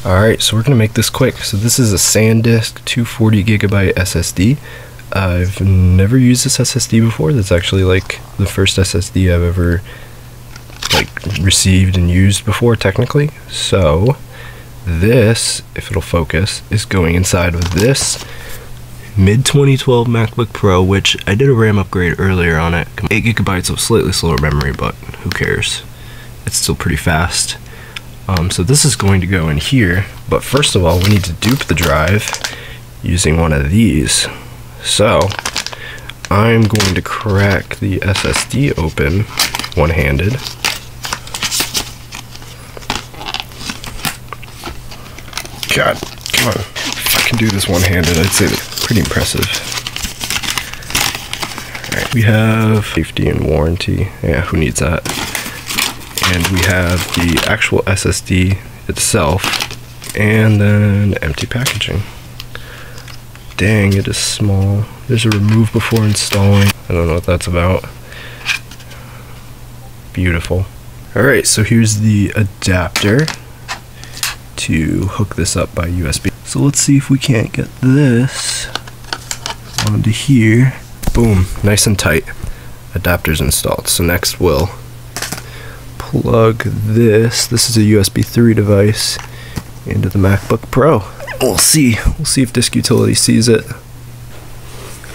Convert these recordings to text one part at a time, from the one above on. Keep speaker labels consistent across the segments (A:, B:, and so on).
A: Alright, so we're going to make this quick. So this is a SanDisk 240GB SSD. I've never used this SSD before. That's actually like the first SSD I've ever received and used before, technically. So this, if it'll focus, is going inside of this mid-2012 MacBook Pro, which I did a RAM upgrade earlier on it. 8GB of slightly slower memory, but who cares? It's still pretty fast. So this is going to go in here, but first of all, we need to dupe the drive using one of these. So I'm going to crack the SSD open one-handed. God, come on. If I can do this one-handed, I'd say that's pretty impressive. Alright, we have safety and warranty. Yeah, who needs that? And we have the actual SSD itself, and then empty packaging. Dang, it is small. There's a remove before installing. I don't know what that's about. Beautiful. Alright, so here's the adapter to hook this up by USB. So let's see if we can't get this onto here. Boom, nice and tight. Adapter's installed. So next we'll plug this is a USB 3 device, into the MacBook Pro. We'll see if Disk Utility sees it.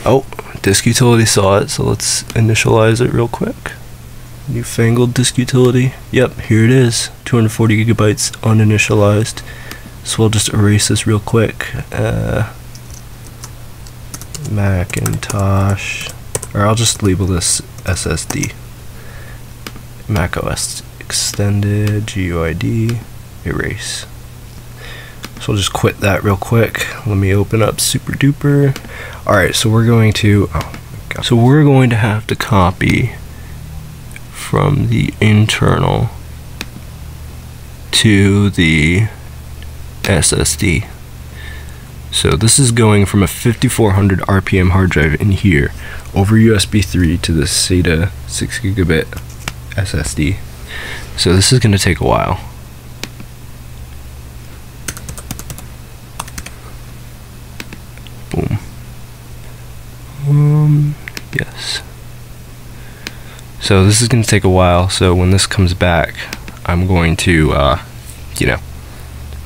A: Oh, Disk Utility saw it, so let's initialize it real quick. Newfangled Disk Utility. Yep, here it is. 240 gigabytes uninitialized. So we'll just erase this real quick. Macintosh, or I'll just label this SSD. macOS extended, GUID, erase. So I'll just quit that real quick. Let me open up Super Duper. Alright, so we're going to, we're going to have to copy from the internal to the SSD. So this is going from a 5400 RPM hard drive in here over USB 3 to the SATA 6 gigabit SSD. So this is going to take a while. Boom. Yes. So this is going to take a while, so when this comes back, I'm going to,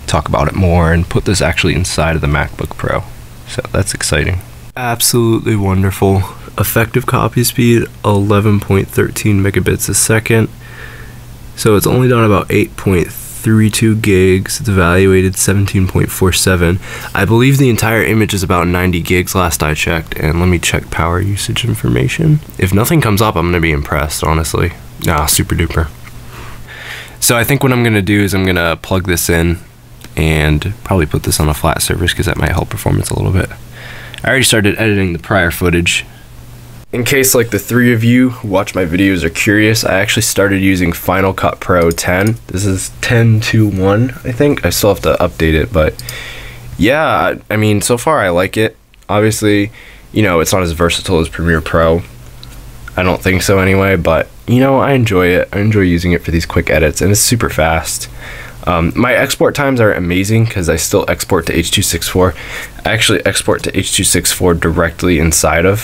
A: talk about it more and put this actually inside of the MacBook Pro. So that's exciting. Absolutely wonderful. Effective copy speed, 11.13 megabits a second. So it's only done about 8.32 gigs. It's evaluated 17.47. I believe the entire image is about 90 gigs last I checked, and let me check power usage information. If nothing comes up, I'm gonna be impressed, honestly. Super duper. So I think what I'm gonna do is I'm gonna plug this in and probably put this on a flat surface because that might help performance a little bit. I already started editing the prior footage. In case like the three of you who watch my videos are curious, I actually started using Final Cut Pro 10. This is 10.2.1, I think. I still have to update it, but yeah, I mean, so far I like it. Obviously, it's not as versatile as Premiere Pro. I don't think so anyway, but I enjoy it. I enjoy using it for these quick edits, and it's super fast. My export times are amazing because I still export to H.264. I actually export to H.264 directly inside of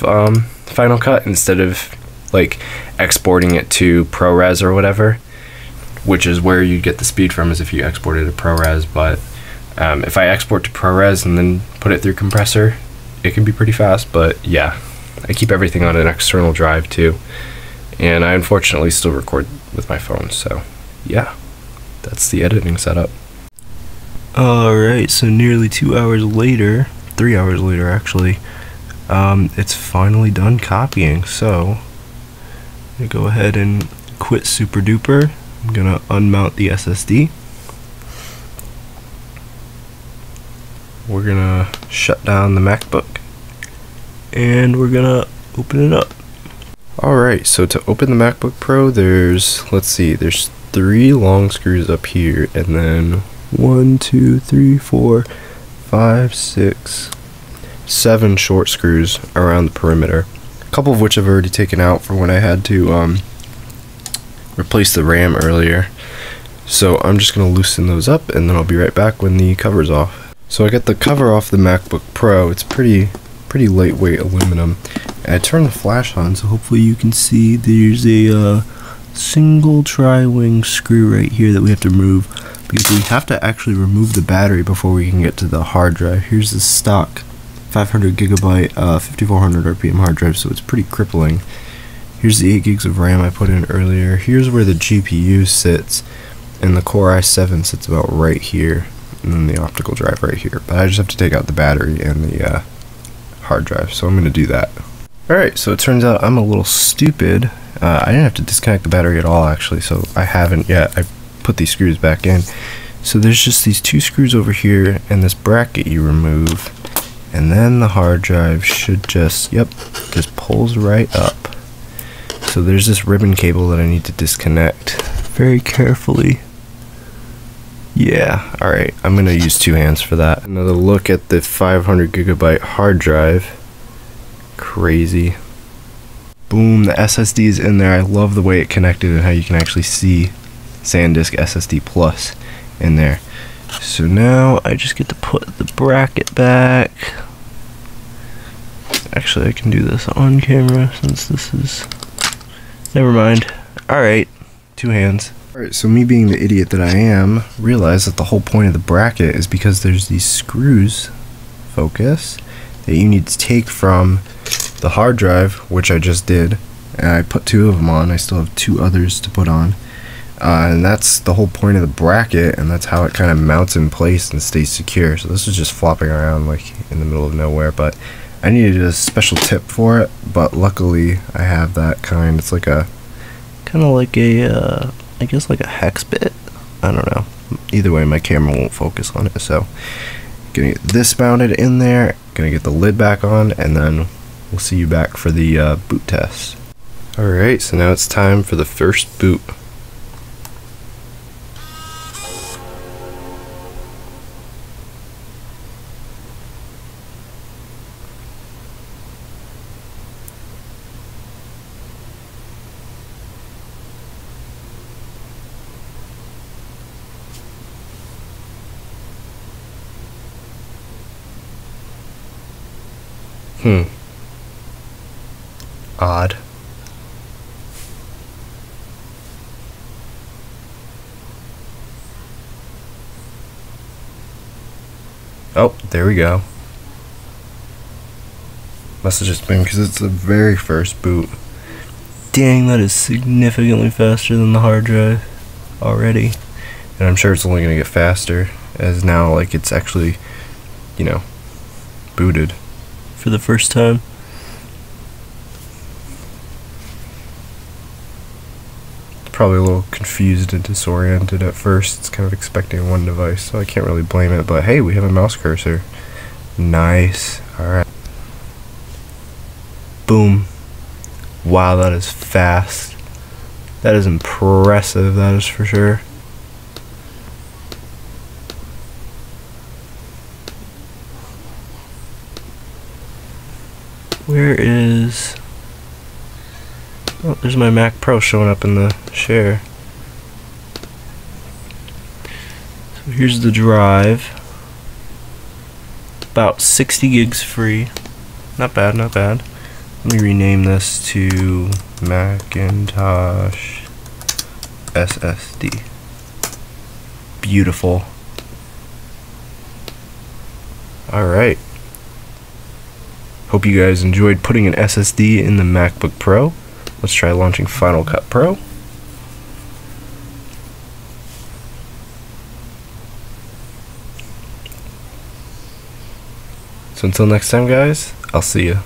A: Final Cut instead of like exporting it to ProRes or whatever, which is where you get the speed from, is if you export it to ProRes. But if I export to ProRes and then put it through compressor, it can be pretty fast. But yeah, I keep everything on an external drive too, and I unfortunately still record with my phone. So yeah, that's the editing setup. Alright, so nearly 2 hours later, 3 hours later actually, it's finally done copying. So I'm gonna go ahead and quit Super Duper. I'm gonna unmount the SSD. We're gonna shut down the MacBook, and we're gonna open it up. Alright, so to open the MacBook Pro, there's 3 long screws up here, and then 1, 2, 3, 4, 5, 6, 7 short screws around the perimeter, a couple of which I've already taken out for when I had to replace the RAM earlier. So I'm just going to loosen those up, and then I'll be right back when the cover's off. So I got the cover off the MacBook Pro. It's pretty lightweight aluminum. And I turned the flash on, so hopefully you can see there's a single tri-wing screw right here that we have to remove, because we have to actually remove the battery before we can get to the hard drive. Here's the stock 500 gigabyte 5400 RPM hard drive, so it's pretty crippling. Here's the 8 gigs of RAM I put in earlier. Here's where the GPU sits, and the Core i7 sits about right here, and then the optical drive right here. But I just have to take out the battery and the hard drive, so I'm going to do that. Alright, so it turns out I'm a little stupid. I didn't have to disconnect the battery at all, actually, so I haven't yet. I put these screws back in. So there's just these 2 screws over here and this bracket you remove, and then the hard drive should just pulls right up. So there's this ribbon cable that I need to disconnect very carefully. Yeah, alright, I'm gonna use 2 hands for that. Another look at the 500 gigabyte hard drive. Crazy. Boom, the SSD is in there. I love the way it connected and how you can actually see SanDisk SSD Plus in there. So now I just get to put the bracket back. Actually, I can do this on camera since this is... Never mind. Alright, 2 hands. Alright, so me being the idiot that I am, realized that the whole point of the bracket is because there's these screws, focus, that you need to take from the hard drive, which I just did, and I put 2 of them on. I still have 2 others to put on, and that's the whole point of the bracket, and that's how it kind of mounts in place and stays secure. So this is just flopping around like in the middle of nowhere, but I needed a special tip for it, but luckily I have that kind. It's like a kind of like a I guess like a hex bit. I don't know. Either way, my camera won't focus on it, so gonna get this mounted in there, gonna get the lid back on, and then we'll see you back for the boot test. Alright, so now it's time for the first boot. Odd. Oh, there we go. Must have just been because it's the very first boot. Dang, that is significantly faster than the hard drive already. And I'm sure it's only going to get faster as now, like, it's actually, you know, booted for the first time. Probably a little confused and disoriented at first. It's kind of expecting one device, so I can't really blame it, but hey, we have a mouse cursor. Nice. Alright. Boom. Wow, that is fast. That is impressive, that is for sure. Where is... Oh, there's my Mac Pro showing up in the share. So here's the drive. About 60 gigs free. Not bad, not bad. Let me rename this to Macintosh SSD. Beautiful. Alright. Hope you guys enjoyed putting an SSD in the MacBook Pro. Let's try launching Final Cut Pro. So until next time, guys, I'll see you.